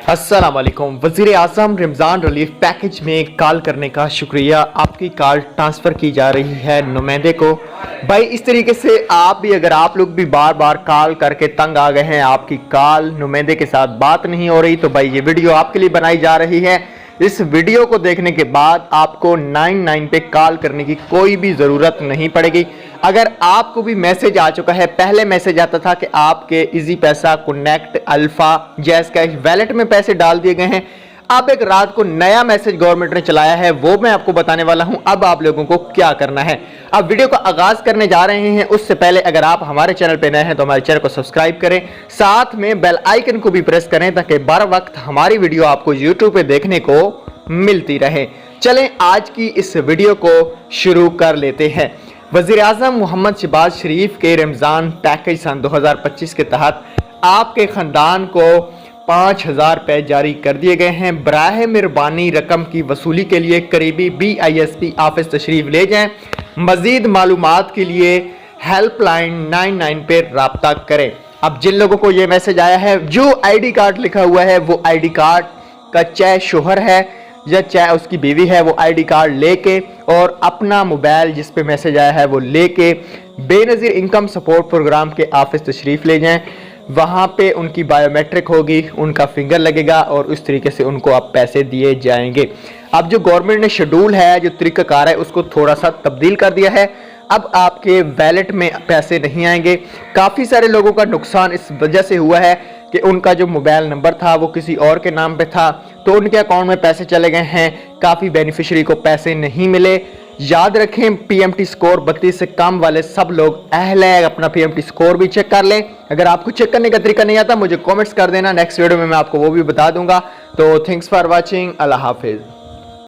अस्सलाम वालेकुम। वज़ीर आज़म रमज़ान रिलीफ पैकेज में कॉल करने का शुक्रिया। आपकी कॉल ट्रांसफ़र की जा रही है नुमाइंदे को। भाई इस तरीके से आप भी, अगर आप लोग भी बार बार कॉल करके तंग आ गए हैं, आपकी कॉल नुमाइंदे के साथ बात नहीं हो रही, तो भाई ये वीडियो आपके लिए बनाई जा रही है। इस वीडियो को देखने के बाद आपको 99 पे कॉल करने की कोई भी ज़रूरत नहीं पड़ेगी। अगर आपको भी मैसेज आ चुका है, पहले मैसेज आता था कि आपके इजी पैसा, connect, alpha, jazz cash wallet में पैसे डाल दिए गए हैं। अब एक रात को नया मैसेज गवर्नमेंट ने चलाया है, वो मैं आपको बताने वाला हूं। अब आप लोगों को क्या करना है। अब वीडियो का आगाज करने जा रहे हैं, उससे पहले अगर आप हमारे चैनल पे नए हैं तो हमारे चैनल को सब्सक्राइब करें, साथ में बेल आइकन को भी प्रेस करें ताकि बर वक्त हमारी वीडियो आपको यूट्यूब पे देखने को मिलती रहे। चलें आज की इस वीडियो को शुरू कर लेते हैं। वज़ीर आज़म मोहम्मद शहबाज शरीफ के रमज़ान पैकेज सन 2025 के तहत आपके ख़ानदान को 5,000 रुपये जारी कर दिए गए हैं। बराह मेहरबानी रकम की वसूली के लिए करीबी BISP ऑफिस तशरीफ़ ले जाएं। मज़ीद मालूमात के लिए हेल्पलाइन 99 पे रब्ता करें। अब जिन लोगों को ये मैसेज आया है, जो ID कार्ड लिखा हुआ है वो ID कार्ड का चाहे शोहर है या चाहे उसकी बीवी है, वो ID कार्ड लेके और अपना मोबाइल जिस पे मैसेज आया है वो लेके बेनज़ीर इनकम सपोर्ट प्रोग्राम के ऑफिस तशरीफ़ ले जाएं। वहाँ पे उनकी बायोमेट्रिक होगी, उनका फिंगर लगेगा और उस तरीके से उनको अब पैसे दिए जाएंगे। अब जो गवर्नमेंट ने शेड्यूल है, जो तरीक़ाकार है, उसको थोड़ा सा तब्दील कर दिया है। अब आपके वैलेट में पैसे नहीं आएंगे। काफ़ी सारे लोगों का नुकसान इस वजह से हुआ है कि उनका जो मोबाइल नंबर था वो किसी और के नाम पे था, तो उनके अकाउंट में पैसे चले गए हैं। काफ़ी बेनिफिशियरी को पैसे नहीं मिले। याद रखें, PMT स्कोर 32 से कम वाले सब लोग अहल है, अपना PMT स्कोर भी चेक कर लें। अगर आपको चेक करने का तरीका नहीं आता, मुझे कमेंट्स कर देना, नेक्स्ट वीडियो में मैं आपको वो भी बता दूंगा। तो थैंक्स फॉर वॉचिंग, अल्लाह हाफिज़।